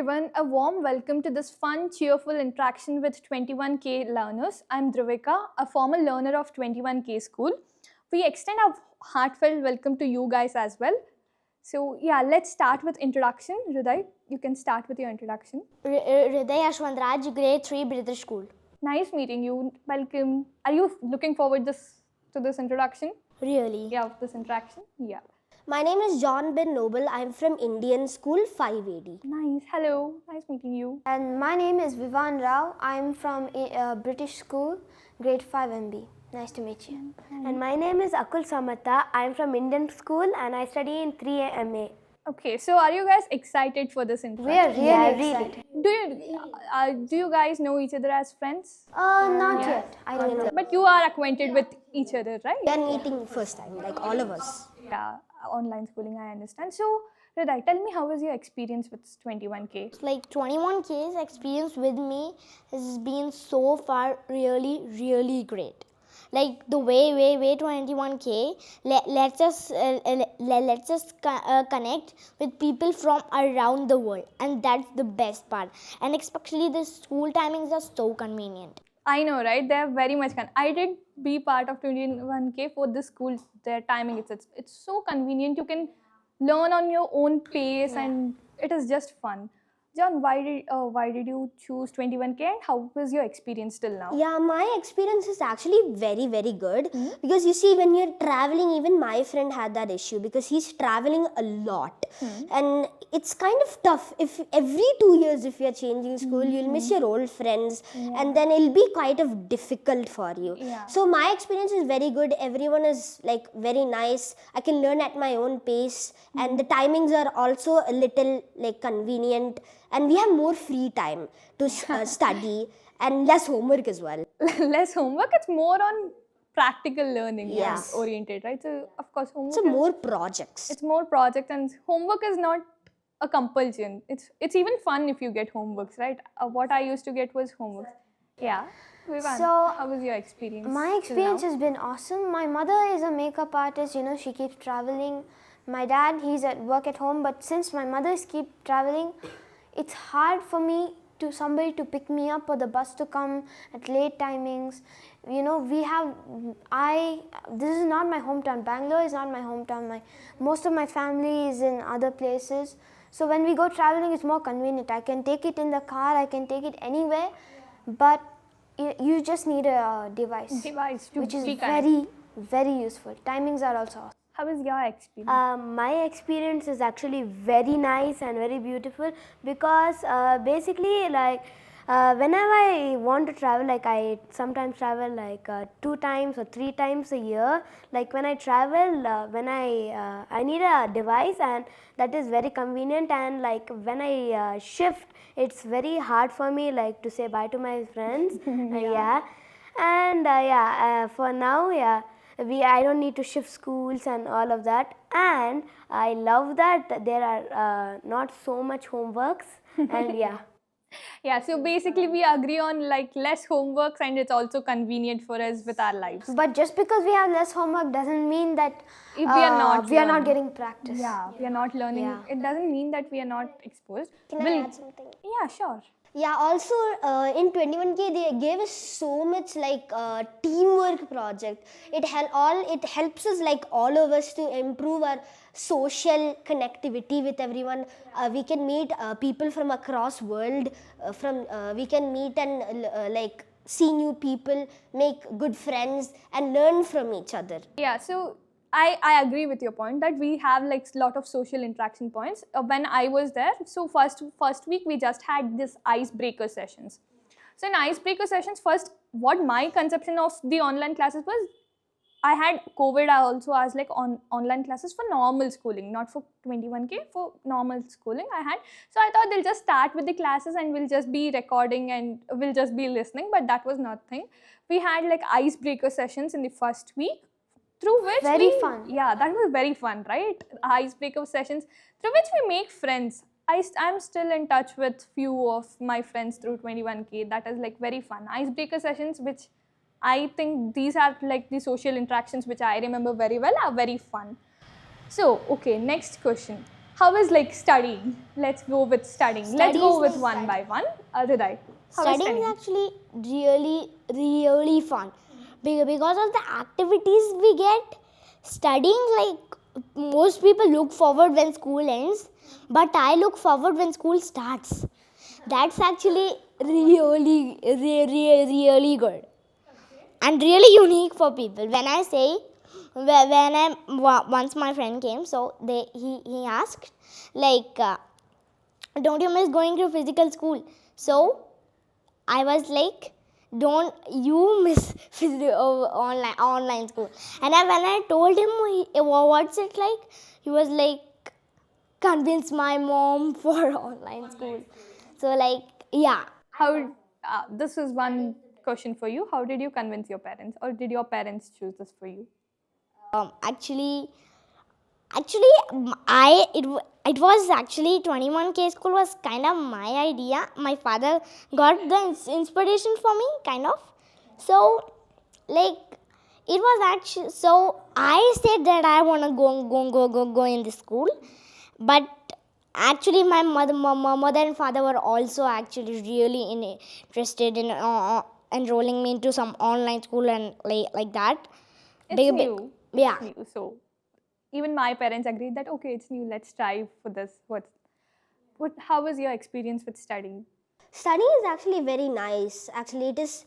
everyone, a warm welcome to this fun, cheerful interaction with 21K learners. I'm Dhruvika, a former learner of 21K school. We extend our heartfelt welcome to you guys as well. So yeah, let's start with introduction. Hriday, you can start with your introduction. Hriday Yeshwanth Raj, grade 3, British School. Nice meeting you. Welcome. Are you looking forward to this introduction? Really? Yeah, this interaction? Yeah. My name is Ben Nobel. I'm from Indian School 580. Nice. Hello. Nice meeting you. And my name is Vivaan Rao. I'm from British School, grade 5 MB. Nice to meet you. And my name is Akul Samartha. I'm from Indian School and I study in 3A MA. Okay, so are you guys excited for this interaction? We are really excited. Do you guys know each other as friends? Not yet. I don't know. But you are acquainted with each other, right? We are meeting first time, like all of us. Yeah, online schooling, I understand. So, Hriday, tell me, how was your experience with 21K? Like 21K's experience with me has been so far really great. Like the way 21K let's us connect with people from around the world, and that's the best part. And especially the school timings are so convenient. I know, right? They are very much I did be part of 21K for this school. Their timing, it's so convenient. You can learn on your own pace, and it is just fun. John, why did you choose 21K, and how was your experience till now? Yeah, my experience is actually very good because you see, when you're traveling, even my friend had that issue because he's traveling a lot, and it's kind of tough. If every 2 years, if you're changing school, you'll miss your old friends, and then it'll be kind of difficult for you. Yeah. So my experience is very good. Everyone is like very nice. I can learn at my own pace, and the timings are also a little like convenient. And we have more free time to study and less homework as well. Less homework, it's more on practical learning Yes. oriented, right? So, of course, homework So more projects. it's more project, and homework is not a compulsion. It's even fun if you get homeworks, right? What I used to get was homework. Yeah. Vivaan, So, how was your experience? My till experience now? has been awesome. My mother is a makeup artist, she keeps traveling. My dad, he's at work at home, but since my mother's keep traveling, it's hard for me somebody to pick me up or the bus to come at late timings. This is not my hometown. Bangalore is not my hometown. Most of my family is in other places. So when we go traveling, it's more convenient. I can take it in the car, I can take it anywhere, but you just need a device To which is be connected. very useful. Timings are also awesome. How was your experience? My experience is actually very nice and very beautiful because basically whenever I want to travel, like I sometimes travel like 2 times or 3 times a year. Like when I travel, when I need a device, and that is very convenient. And like when I shift, it's very hard for me like to say bye to my friends. For now, I don't need to shift schools and all of that, and I love that there are not so much homeworks, and Yeah, so basically we agree on like less homeworks, and it's also convenient for us with our lives. But just because we have less homework doesn't mean that If we are not we are not learning. getting practice. Yeah, we are not learning. Yeah. It doesn't mean that we are not exposed. Can I add something? Yeah, sure. Yeah, also in 21K they gave us so much like teamwork project. It helps us, like all of us, to improve our social connectivity with everyone. We can meet people from across world. We can meet and like see new people, make good friends, and learn from each other. Yeah, so I agree with your point that we have like a lot of social interaction points. When I was there, so first week we just had this icebreaker sessions. So in icebreaker sessions, first what my conception of the online classes was, I had COVID. I also asked like online classes for normal schooling, not for 21K, for normal schooling I had. So I thought they'll just start with the classes and we'll just be recording and we'll just be listening, but that was not thing. We had like icebreaker sessions in the first week, through which Very fun. Yeah, that was very fun, right? Icebreaker sessions through which we make friends. I'm still in touch with few of my friends through 21K. That is like very fun. Icebreaker sessions, which I think these are like the social interactions which I remember very well, are very fun. So, okay, next question. how is like studying? Let's go with studying. Let's go with one by one. Hriday, how is Studying is actually really fun because of the activities we get. Studying, like, most people look forward when school ends, but I look forward when school starts. That's actually really good and really unique for people. When I say, once my friend came, so he asked, like, don't you miss going to physical school? So I was like, don't you miss online school? And when I told him what's it like, he was like, convince my mom for online school. So, like, yeah. How? This is one question for you. How did you convince your parents, or did your parents choose this for you? Actually, it was actually 21K school was kind of my idea. My father got the inspiration for me, kind of. So, like, it was actually, so I said that I want to go in this school, but actually my mother and father were also actually really interested in enrolling me into some online school and like that. It's new. Yeah. It's new. So even my parents agreed that okay, it's new. Let's try for this. How was your experience with studying? Studying is actually very nice. Actually, it is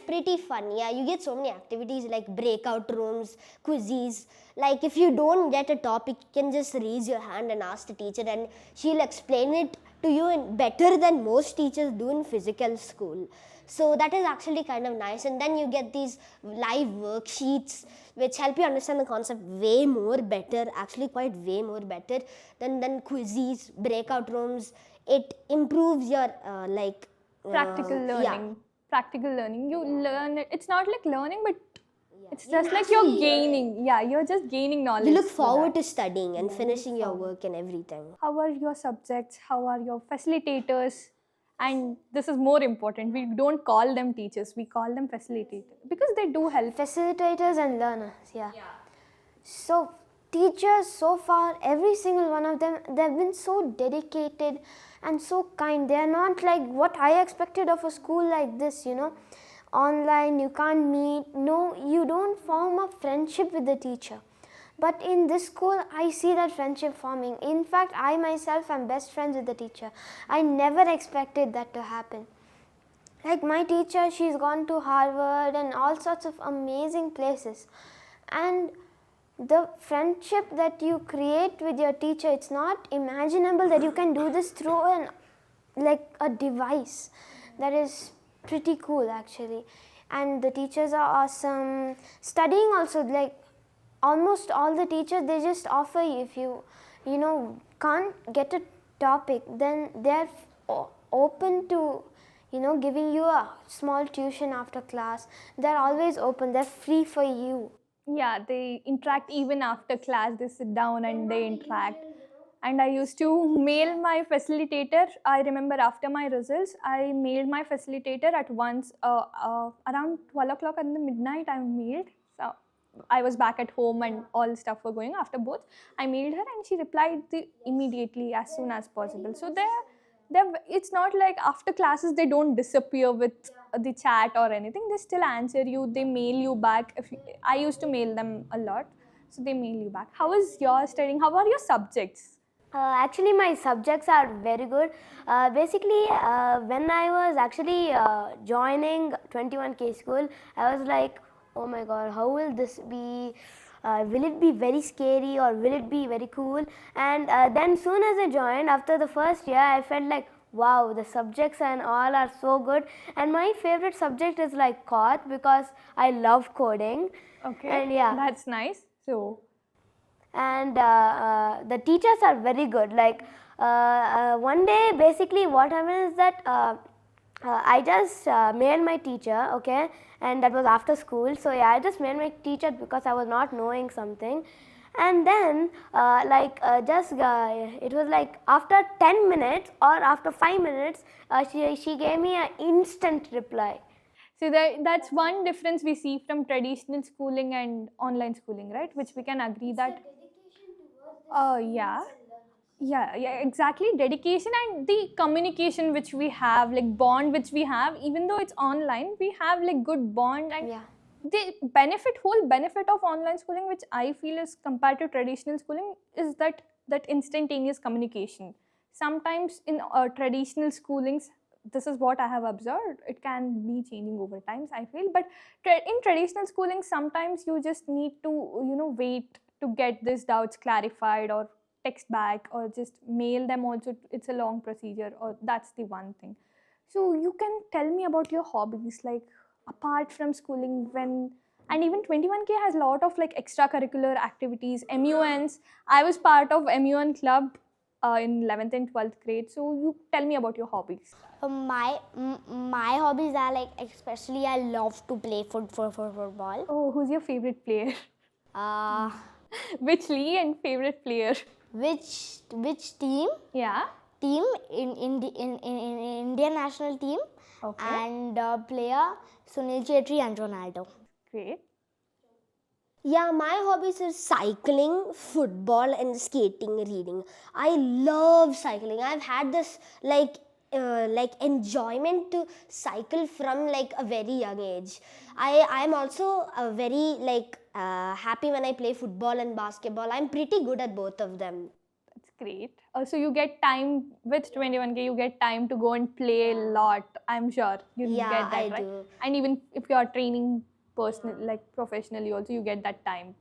pretty fun. Yeah, you get so many activities like breakout rooms, quizzes. Like, if you don't get a topic, you can just raise your hand and ask the teacher, and she'll explain it to you in better than most teachers do in physical school. So that is actually kind of nice. And then you get these live worksheets which help you understand the concept way more better. Actually, quite way more better than quizzes, breakout rooms. It improves your Practical learning. Yeah. Practical learning. You learn it. It's not like learning, but it's just like you're gaining. Yeah, you're just gaining knowledge. You look forward to studying and finishing your work and everything. How are your subjects? How are your facilitators? And this is more important. We don't call them teachers. We call them facilitators because they do help. Facilitators and learners, yeah. So teachers so far, every single one of them, they've been so dedicated and so kind. They are not like what I expected of a school like this, online, you can't meet. No, you don't form a friendship with the teacher. But in this school, I see that friendship forming. In fact, I myself am best friends with the teacher. I never expected that to happen. Like my teacher, she's gone to Harvard and all sorts of amazing places. And the friendship that you create with your teacher, it's not imaginable that you can do this through a device. That is pretty cool, actually. And the teachers are awesome. Studying also, like almost all the teachers, they just offer you, if you can't get a topic, then they're open to giving you a small tuition after class. They're always open. They're free for you. Yeah, they interact even after class. They sit down and they interact. And I used to mail my facilitator. I remember after my results, I mailed my facilitator at once around 12 o'clock in the midnight. I mailed. So I was back at home and all stuff were going after both. I mailed her and she replied immediately as soon as possible. So it's not like after classes they don't disappear with the chat or anything. They still answer you. They mail you back. I used to mail them a lot. So they mail you back. How is your studying? How are your subjects? Actually, my subjects are very good. Basically, when I was actually joining 21K school, I was like, oh my god, how will this be? Will it be very scary or will it be very cool? And then soon as I joined, after the first year, I felt like, wow, the subjects and all are so good. And my favorite subject is like code because I love coding. Okay, and yeah, that's nice. So, and the teachers are very good. Like one day, basically what happened is that I just mailed my teacher, okay, and that was after school. So yeah, I just mailed my teacher because I was not knowing something. And then it was like after 10 minutes or after 5 minutes, she gave me an instant reply. So that's one difference we see from traditional schooling and online schooling, right? Which we can agree that. Oh yeah. Yeah, exactly. Dedication and the communication which we have, like bond which we have, even though it's online, we have like good bond. And Yeah. the whole benefit of online schooling, which I feel is compared to traditional schooling, is that instantaneous communication. Sometimes in traditional schoolings, this is what I have observed, it can be changing over times, I feel. But in traditional schooling, sometimes you just need to, wait to get these doubts clarified, or text back, or just mail them also. It's a long procedure, or that's the one thing. So you can tell me about your hobbies, like apart from schooling, and even 21K has a lot of like extracurricular activities, MUNs. I was part of MUN club in 11th and 12th grade. So you tell me about your hobbies. My hobbies are like, especially I love to play football. Oh, who's your favorite player? Uh, Which league and favorite player? which team? Yeah. Team in Indian national team. Okay. And player Sunil Chetri and Ronaldo. Great. Yeah, my hobbies are cycling, football, and skating, reading. I love cycling. I've had this like enjoyment to cycle from like a very young age. I'm also very happy when I play football and basketball. I'm pretty good at both of them. That's great. So you get time with 21K, you get time to go and play a lot. I'm sure you Yeah, get that, I right? do. And even if you are training professionally also, you get that time.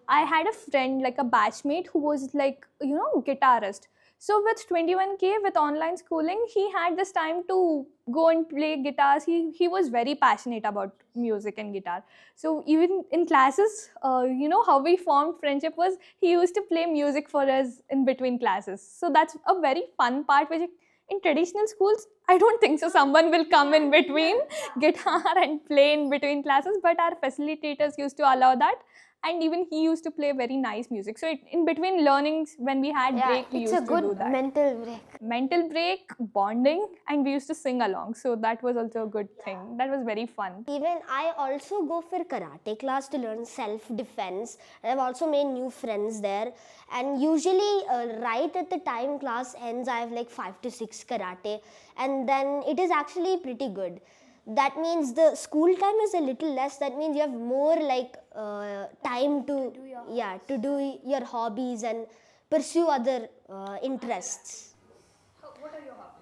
I had a friend, like a batchmate, who was like, guitarist. So with 21K, with online schooling, he had this time to go and play guitars. He was very passionate about music and guitar. So even in classes, how we formed friendship was he used to play music for us in between classes. So that's a very fun part, which in traditional schools, I don't think so someone will come in between guitar and play in between classes, but our facilitators used to allow that. And even he used to play very nice music. So in between learnings, when we had break, we it's used a to do good that. mental break. Mental break, bonding, and we used to sing along. So that was also a good thing. That was very fun. Even I also go for karate class to learn self-defense. I've also made new friends there. And usually right at the time class ends, I have like 5 to 6 karate. And then it is actually pretty good. That means the school time is a little less. That means you have more like time to do your hobbies and pursue other interests.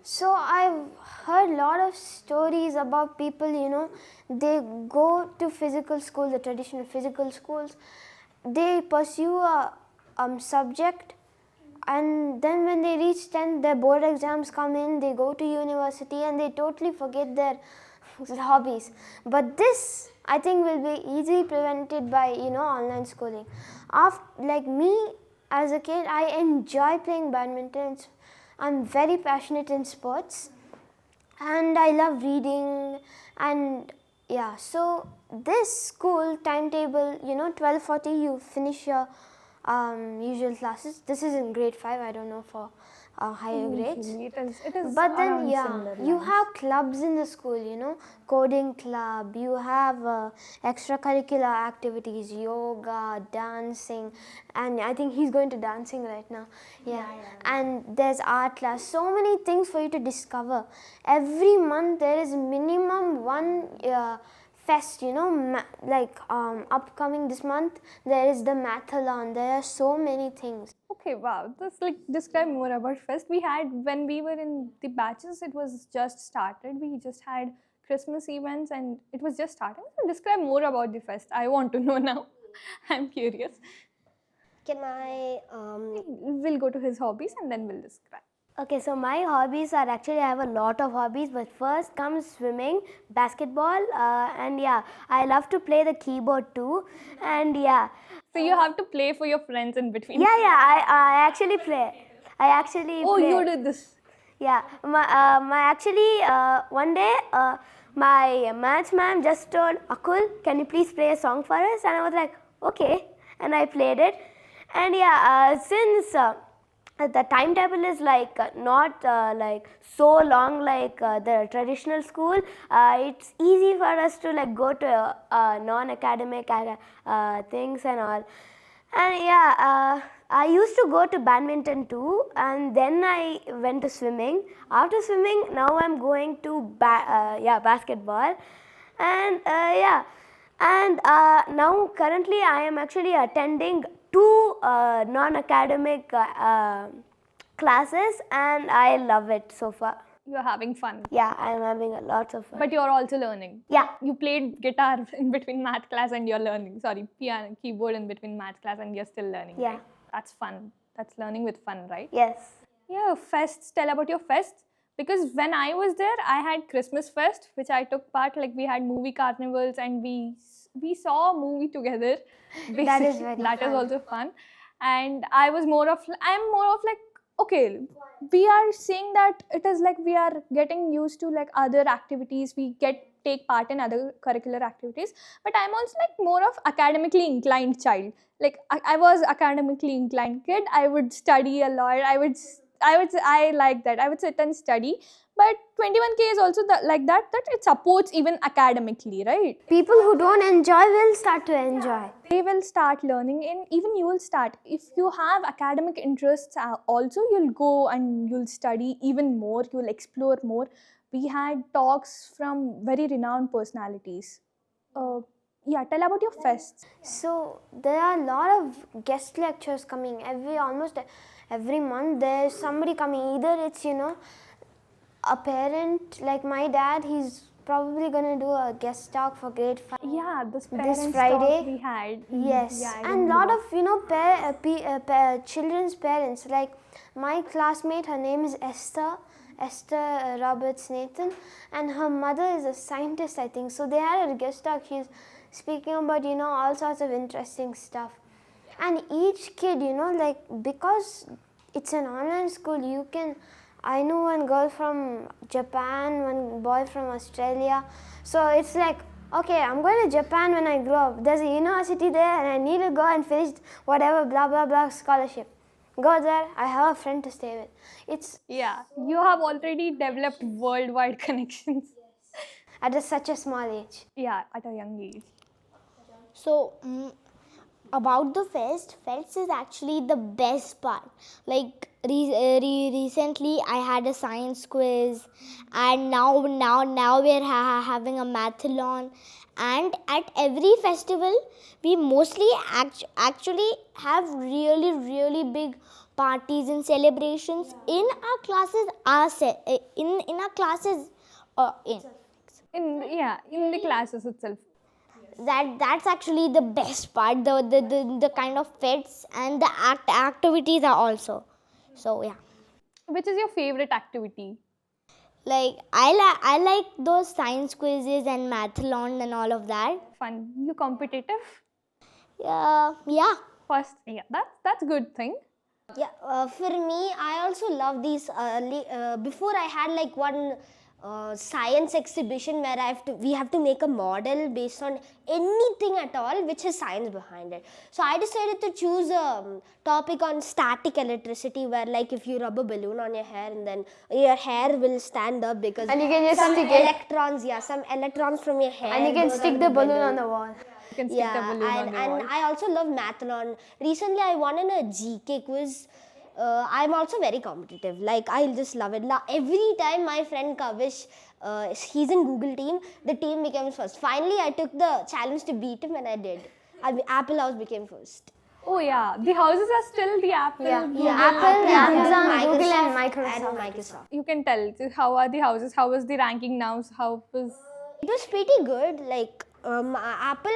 So I've heard a lot of stories about people, they go to physical school, the traditional physical schools, they pursue a subject, and then when they reach 10th, their board exams come in, they go to university and they totally forget their hobbies. But this, I think, will be easily prevented by, online schooling. Like me, as a kid, I enjoy playing badminton. I'm very passionate in sports and I love reading, and yeah, so this school timetable, 12:40 you finish your usual classes. This is in grade 5, I don't know for higher grades. It is But then, around yeah, similar you lines. have clubs in the school, coding club, you have extracurricular activities, yoga, dancing, and I think he's going to dancing right now. Yeah. And there's art class, so many things for you to discover. Every month there is minimum one fest, upcoming this month, there is the mathalon, there are so many things. Okay, wow. This describe more about fest. We had, when we were in the batches, it was just started. We just had Christmas events and it was just starting. So describe more about the fest. I want to know now. I'm curious. Can I We'll go to his hobbies and then we'll describe. Okay, so my hobbies are actually, I have a lot of hobbies, but first comes swimming, basketball, and yeah, I love to play the keyboard too, and yeah. So you have to play for your friends in between. Yeah, I actually play. Oh, play. you did this. Yeah, one day, my maths ma'am just told, Akul, can you please play a song for us? And I was like, okay, and I played it. And yeah, since the timetable is not so long like the traditional school, it's easy for us to go to non-academic things and all. And yeah, I used to go to badminton too, and then I went to swimming. After swimming, now I'm going to basketball, and now currently I am actually attending two non-academic classes, and I love it so far. You're having fun. Yeah, I'm having a lot of fun. But you're also learning. Yeah. You played guitar in between math class and you're learning. Sorry, piano, keyboard in between math class and you're still learning. Yeah. Right? That's fun. That's learning with fun, right? Yes. Yeah, fests. Tell about your fests. Because when I was there, I had Christmas fest, which I took part. Like we had movie carnivals and we saw a movie together. That is very That fun. is also fun. And I'm more of like, okay, we are saying that it is like we are getting used to like other activities. We take part in other curricular activities. But I'm also like more of academically inclined child. Like I was academically inclined kid. I would study a lot. I like that. I would sit and study. But 21K is also like that it supports even academically, right? People who don't enjoy will start to enjoy. They will start learning, and even you will start. If you have academic interests also, you'll go and you'll study even more, you'll explore more. We had talks from very renowned personalities. Tell about your fests. So there are a lot of guest lectures coming almost every month. There's somebody coming. Either it's a parent like my dad. He's probably gonna do a guest talk for grade 5. Yeah, this parents Friday. talk we had. Yes, Yeah, I and remember. lot of children's parents. Like my classmate, her name is Esther Roberts Nathan, and her mother is a scientist, I think. So they had a guest talk. She's speaking about all sorts of interesting stuff, and each kid like, because it's an online school, I know one girl from Japan, one boy from Australia. So it's like, okay, I'm going to Japan when I grow up. There's a university there and I need to go and finish whatever blah blah blah scholarship. Go there, I have a friend to stay with. Yeah, you have already developed worldwide connections. At such a small age. Yeah, at a young age. So, about the fest is actually the best part. Like recently, I had a science quiz, and now we're having a mathalon. And at every festival, we mostly actually have really big parties and celebrations in our classes. In our classes, In the classes itself. that's actually the best part. The kind of fests and the activities are also. So yeah, Which is your favorite activity? like I like those science quizzes and mathalon and all of that. Fun. You competitive? Yeah. First, yeah, that's good thing. Yeah, for me, I also love these. Before I had like one science exhibition where we have to make a model based on anything at all which has science behind it. So I decided to choose a topic on static electricity, where like if you rub a balloon on your hair and then your hair will stand up because And you can just some stick it. electrons from your hair. And you can goes stick on the balloon on the wall. You can stick the balloon on the wall. And I also love mathalon. Recently, I won in a GK quiz. I'm also very competitive. Like, I just love it. Every time my friend Kavish, he's in Google team, the team becomes first. Finally, I took the challenge to beat him, and I did. Apple House became first. Oh yeah, the houses are still the Apple. Google. Apple, Amazon, Microsoft, Google, and Microsoft. You can tell. How are the houses? How was the ranking now? How was? It was pretty good. Like Apple,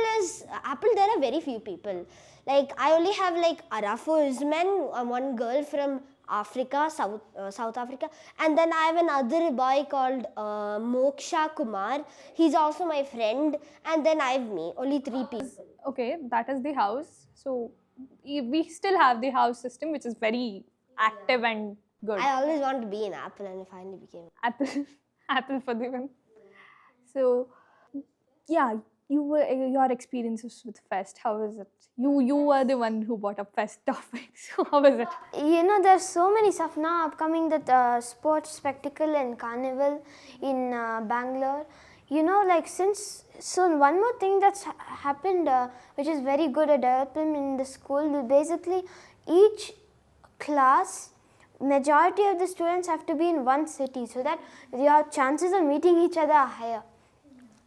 there are very few people. Like I only have like Arafo Usman, one girl from Africa, South Africa, and then I have another boy called Moksha Kumar. He's also my friend, and then I have me. Only 3 people. Okay, that is the house. So we still have the house system, which is very active and good. I always wanted to be in Apple, and I finally became. Apple for the win. So yeah, your experiences with Fest. How was it? You were the one who brought up Fest topics. So how was it? There's so many stuff now upcoming, that sports spectacle and carnival in Bangalore. So one more thing that's happened, which is very good, a development in the school. Basically, each class, majority of the students have to be in one city so that your chances of meeting each other are higher.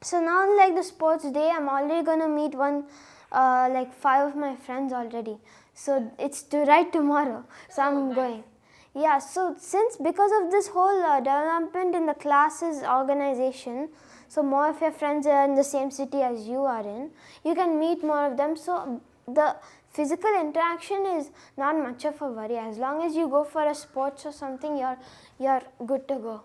So now like the sports day, I'm already going to meet like 5 of my friends already. So it's right tomorrow. So I'm going. Yeah, so because of this whole development in the classes organization, so more of your friends are in the same city as you are in, you can meet more of them. So the physical interaction is not much of a worry. As long as you go for a sports or something, you're good to go.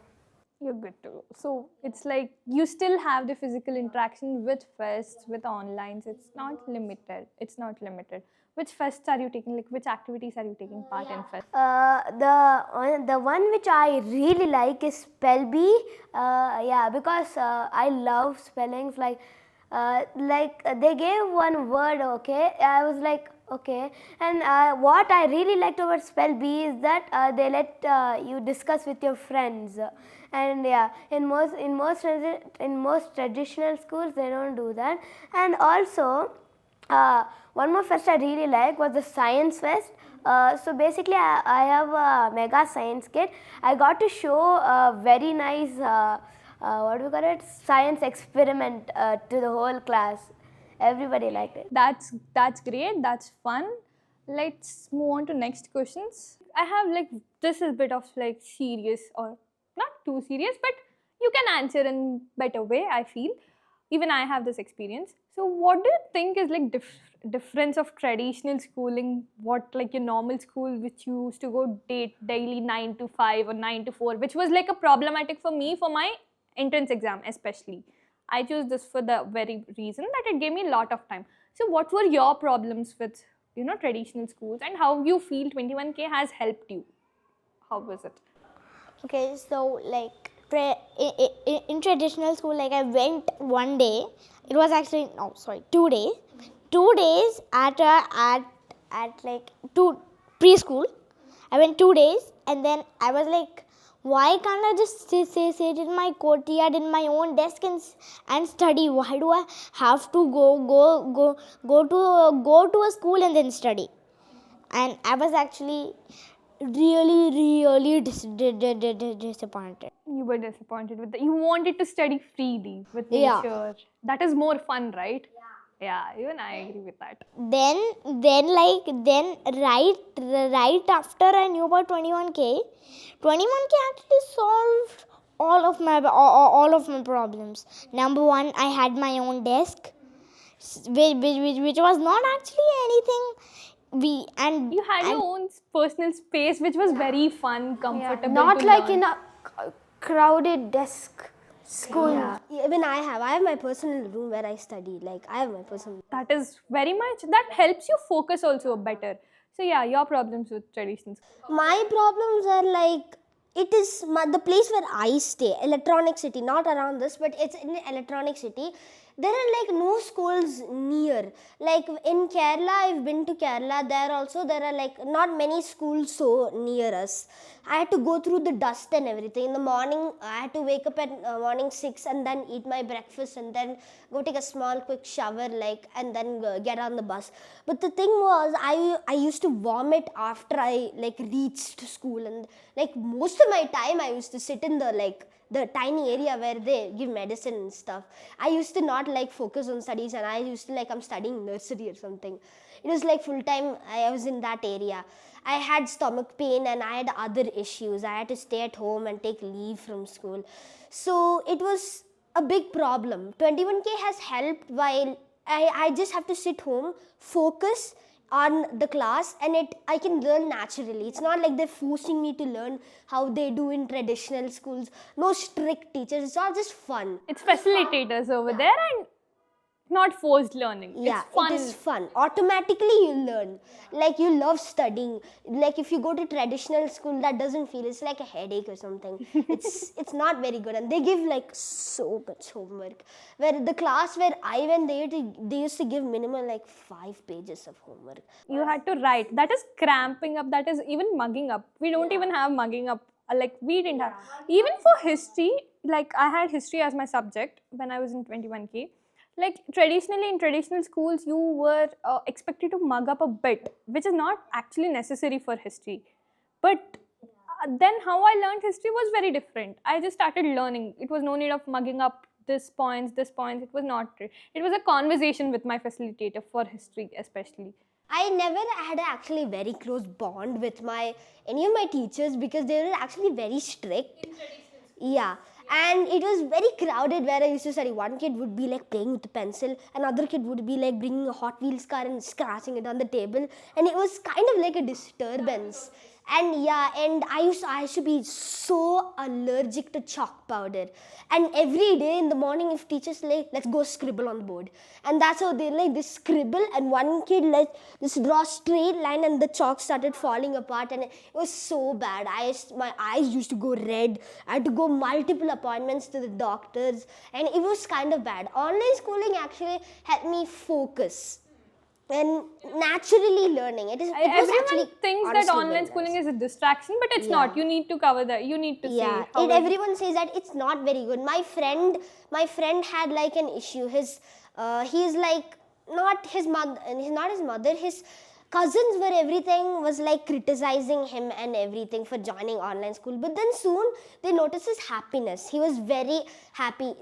You're good to go. So it's like you still have the physical interaction with fests, with online. It's not limited. It's not limited. Which fests are you taking? Like which activities are you taking part in fest? The one which I really like is Spell Bee. Yeah, because I love spellings. Like they gave one word. Okay, I was like, okay. And what I really liked about Spell Bee is that they let you discuss with your friends. And yeah, in most traditional schools they don't do that. And also, one more fest I really like was the Science Fest. So basically, I have a mega science kit. I got to show a very nice, what do you call it, science experiment to the whole class. Everybody liked it. That's great. That's fun. Let's move on to next questions. I have like, this is a bit of like serious, or not too serious, but you can answer in better way, I feel. Even I have this experience. So what do you think is like difference of traditional schooling, what like your normal school which you used to go daily 9 to 5 or 9 to 4, which was like a problematic for me for my entrance exam especially. I chose this for the very reason that it gave me a lot of time. So what were your problems with, you know, traditional schools, and how you feel 21K has helped you? How was it? Okay, so like in traditional school, like I went one day. It was actually 2 days. 2 days at like preschool. I went 2 days, and then I was like, why can't I just sit in my courtyard in my own desk and study? Why do I have to go to a school and then study? And I was actually really disappointed. You were disappointed with you wanted to study freely with nature. Yeah. That is more fun, right? Yeah, even I agree with that. Then right after I knew about 21K actually solved all of my problems. Number one, I had my own desk, which was not actually anything. You had your own personal space, which was very fun, comfortable. Not to like learn. in a crowded desk school. Yeah. Even I have my personal room where I study. Like I have my personal. That is very much, that helps you focus also better. So yeah, your problems with traditional school. My problems are like, it is the place where I stay, Electronic City, not around this, but it's in Electronic City. There are like no schools near. Like in Kerala, I've been to Kerala, there are like not many schools so near us. I had to go through the dust and everything. In the morning, I had to wake up at morning 6 and then eat my breakfast and then go take a small quick shower and then get on the bus. But the thing was, I used to vomit after I like reached school, and like most of my time I used to sit in the tiny area where they give medicine and stuff. I used to not like focus on studies, and I used to like I'm studying nursery or something. It was like full time I was in that area. I had stomach pain and I had other issues. I had to stay at home and take leave from school. So it was a big problem. 21K has helped while I just have to sit home, focus on the class, and I can learn naturally. It's not like they're forcing me to learn how they do in traditional schools. No strict teachers. It's all just fun. It's facilitators over there and not forced learning. Yeah, it's fun. it is fun. Automatically you learn. Like you love studying. Like if you go to traditional school, that doesn't feel, it's like a headache or something. It's not very good, and they give like so much homework. Where the class where I went, they used to give minimum like 5 pages of homework. You had to write. That is cramping up. That is even mugging up. We don't even have mugging up. Like we didn't have. Even for history, like I had history as my subject when I was in 21K. Like traditionally in traditional schools, you were expected to mug up a bit, which is not actually necessary for history. But then how I learned history was very different. I just started learning. It was no need of mugging up this points, this points. It was not. It was a conversation with my facilitator for history, especially. I never had actually very close bond with any of my teachers because they were actually very strict. Yeah. And it was very crowded where I used to study. One kid would be like playing with a pencil, another kid would be like bringing a Hot Wheels car and scratching it on the table, and it was kind of like a disturbance. And yeah, and I used to be so allergic to chalk powder. And every day in the morning, if teachers like, let's go scribble on the board, and that's how they like this scribble, and one kid like this draw straight line, and the chalk started falling apart, and it was so bad. My eyes used to go red. I had to go multiple appointments to the doctors, and it was kind of bad. Online schooling actually helped me focus and naturally learning. Everyone thinks that online schooling is a distraction, but it's not. You need to cover that. You need to see how everyone says that it's not very good. My friend had like an issue. He's like not his mother. His cousins was like criticizing him and everything for joining online school. But then soon they noticed his happiness. He was very happy.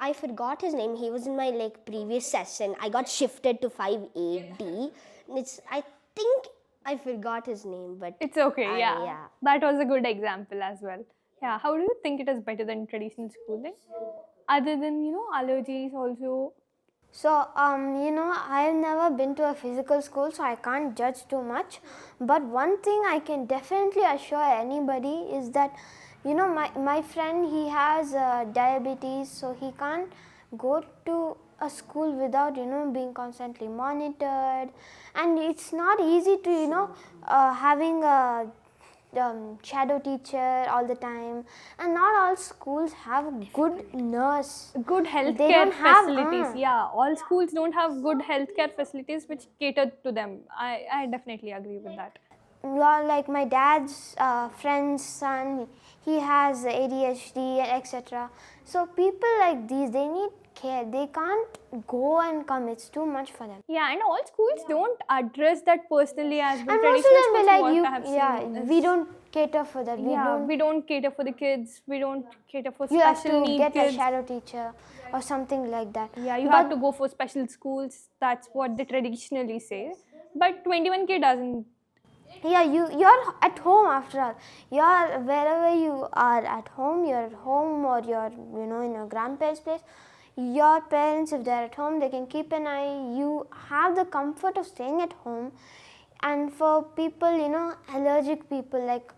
I forgot his name. He was in my like previous session. I got shifted to 5AD. I think I forgot his name, but it's okay. Yeah, that was a good example as well. Yeah, how do you think it is better than traditional schooling? Other than allergies also. So, I have never been to a physical school, so I can't judge too much. But one thing I can definitely assure anybody is that, my friend, he has diabetes, so he can't go to a school without, being constantly monitored. And it's not easy to, having a shadow teacher all the time, and not all schools have good nurse, good healthcare facilities. Yeah, all schools don't have good healthcare facilities which cater to them. I definitely agree with that. Like my dad's friend's son, he has ADHD, etc. So people like these, they need care. They can't go and come. It's too much for them. Yeah, and all schools don't address that personally as well. And most of them be like, we don't cater for that. We don't cater for the kids. We don't cater for special needs. You have to get a shadow teacher or something like that. Yeah, you have to go for special schools. That's what they traditionally say. But 21K doesn't. Yeah, you're at home after all. You're wherever you are at home. You're at home or you're in your grandparents' place. Your parents, if they're at home, they can keep an eye. You have the comfort of staying at home. And for people, allergic people, like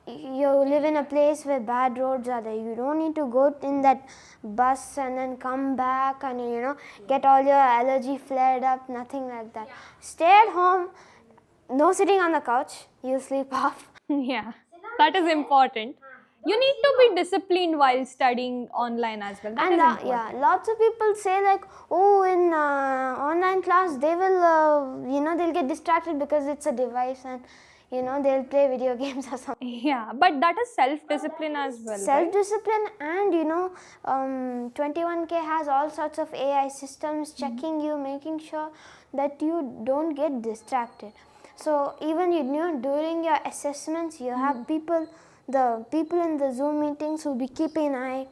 you live in a place where bad roads are there. You don't need to go in that bus and then come back and get all your allergy flared up. Nothing like that. Stay at home. No sitting on the couch. You sleep off. Yeah, that is important. You need to be disciplined while studying online as well. That is important. Lots of people say like, oh, in online class they will, they'll get distracted because it's a device and, they'll play video games or something. Yeah, but that is self-discipline as well. Self-discipline, right? And 21K has all sorts of AI systems checking you, making sure that you don't get distracted. So even during your assessments, you have the people in the Zoom meetings will be keeping an eye.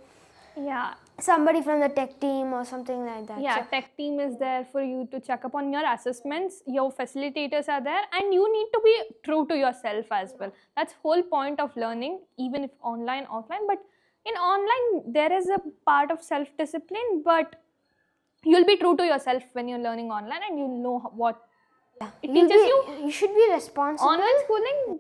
Yeah. Somebody from the tech team or something like that. Yeah, tech team is there for you to check up on your assessments. Your facilitators are there, and you need to be true to yourself as well. That's whole point of learning, even if online, offline. But in online, there is a part of self-discipline, but you'll be true to yourself when you're learning online, and you'll know what it teaches you. You should be responsible. Online schooling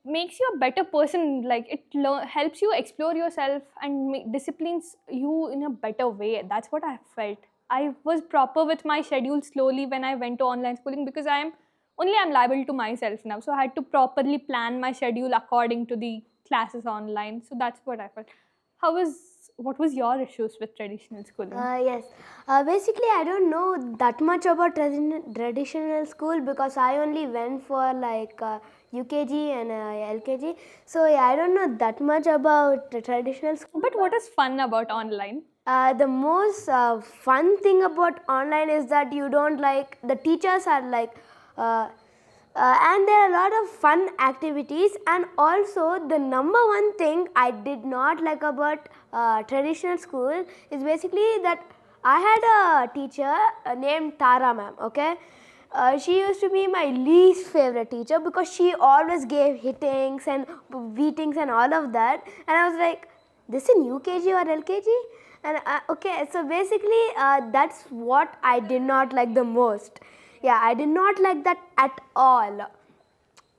makes you a better person. Like it helps you explore yourself and disciplines you in a better way. That's what I felt. I was proper with my schedule slowly when I went to online schooling because I'm liable to myself now. So I had to properly plan my schedule according to the classes online. So that's what I felt. What was your issues with traditional schooling? Yes. Basically, I don't know that much about traditional school because I only went for like UKG and LKG. So yeah, I don't know that much about the traditional school. But what is fun about online? The most fun thing about online is that you don't like, the teachers are like, and there are a lot of fun activities, and also the number one thing I did not like about traditional school is basically that I had a teacher named Tara ma'am, okay. She used to be my least favorite teacher because she always gave hittings and beatings and all of that, and I was like, this in UKG or LKG? And okay, so basically that's what I did not like the most. Yeah, I did not like that at all.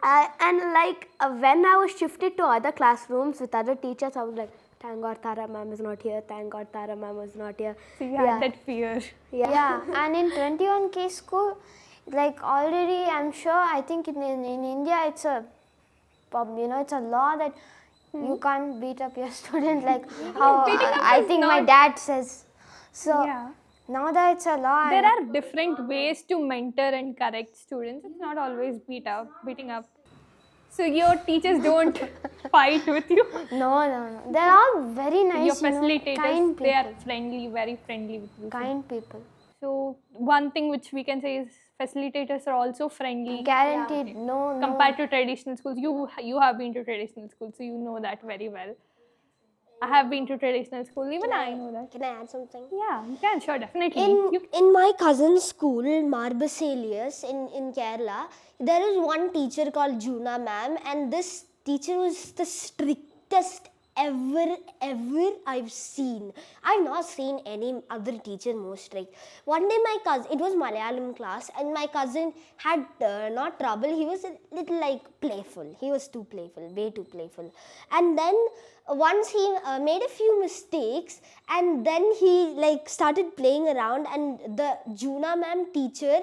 And like when I was shifted to other classrooms with other teachers, I was like, thank God Tara ma'am is not here, thank God Tara ma'am is not here. So you had that fear. Yeah, and in 21K school, like already I'm sure, I think in India it's a, it's a law that you can't beat up your student like how I think my dad says. So now that it's a law, There are different ways to mentor and correct students. It's not always beating up. So your teachers don't fight with you? No. They're all very nice, Your facilitators, kind they are people. friendly, very friendly with you. Kind people. So one thing which we can say is facilitators are also friendly. Guaranteed, no. Compared to traditional schools. You have been to traditional schools, so you know that very well. I have been to traditional school, even I know that. Can I add something? Yeah, you can, sure, definitely. In my cousin's school, Marbaselius in Kerala, there is one teacher called Juna ma'am, and this teacher was the strictest ever I've seen. I've not seen any other teacher more strict. One day my cousin, it was Malayalam class, and my cousin had not trouble, he was a little like playful. He was too playful, way too playful. And then once he made a few mistakes, and then he like started playing around, and the Juna ma'am teacher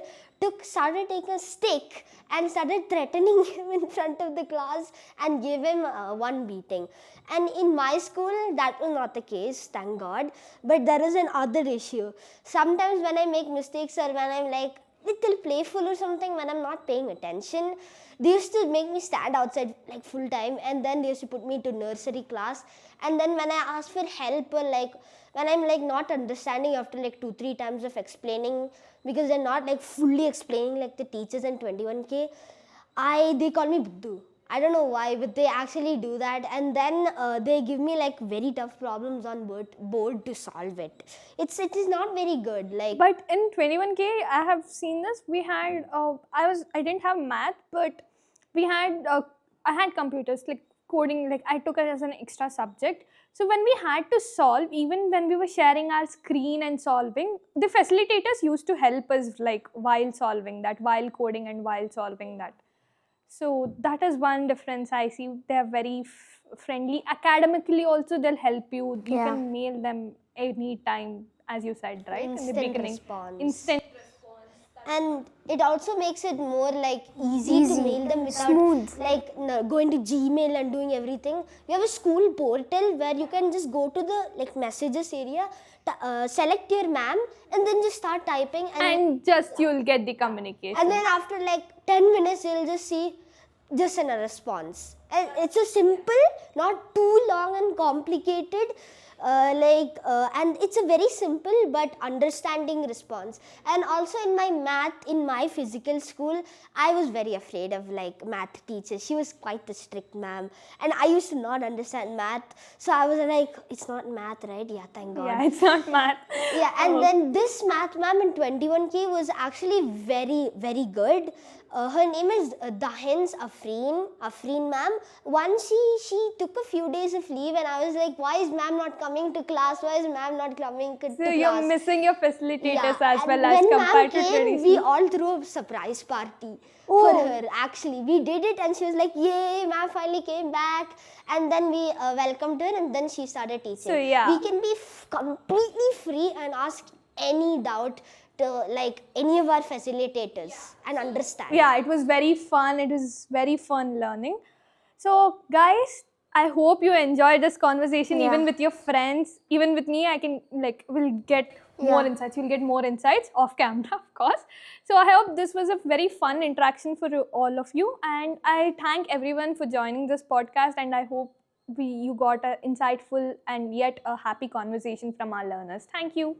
started taking a stick and started threatening him in front of the class and gave him one beating. And in my school, that was not the case, thank God. But there is another issue. Sometimes when I make mistakes or when I'm like little playful or something, when I'm not paying attention, they used to make me stand outside like full time, and then they used to put me to nursery class. And then when I ask for help, or like when I'm like not understanding after like 2-3 times of explaining, because they're not like fully explaining like the teachers in 21K, they call me Buddu. I don't know why, but they actually do that, and then they give me like very tough problems on board to solve it. It is not very good. Like, but in 21K, I have seen this. We had I didn't have math, but we had I had computers, like coding. Like I took it as an extra subject. So when we had to solve, even when we were sharing our screen and solving, the facilitators used to help us like while solving that, while coding and while solving that. So that is one difference I see. They are very friendly. Academically also, they'll help you. You can mail them any time, as you said, right? Instant in the beginning. response. Instant. And it also makes it more like easy to mail them without like going to Gmail and doing everything. We have a school portal where you can just go to the like messages area, select your ma'am, and then just start typing, and just you'll get the communication. And then after like 10 minutes, you'll just see just a response. And it's a simple, not too long and complicated, and it's a very simple but understanding response. And also in my math, in my physical school, I was very afraid of like math teacher. She was quite a strict ma'am, and I used to not understand math, so I was like, it's not math, right? Yeah, thank God. Yeah, it's not math. Yeah, and then this math ma'am in 21K was actually very, very good. Her name is Dahen's Afreen ma'am. Once she took a few days of leave, and I was like, why is ma'am not coming to class? Why is ma'am not coming to class? So you're missing your facilitators as and well as when compared to ma'am came, traditional. we all threw a surprise party for her. Actually, we did it, and she was like, yay, ma'am finally came back. And then we welcomed her, and then she started teaching. So yeah, we can be completely free and ask any doubt to like any of our facilitators and understand. Yeah, it was very fun. It was very fun learning. So guys, I hope you enjoyed this conversation even with your friends. Even with me, I can like will get more insights. You'll get more insights off camera, of course. So I hope this was a very fun interaction for all of you. And I thank everyone for joining this podcast. And I hope you got an insightful and yet a happy conversation from our learners. Thank you.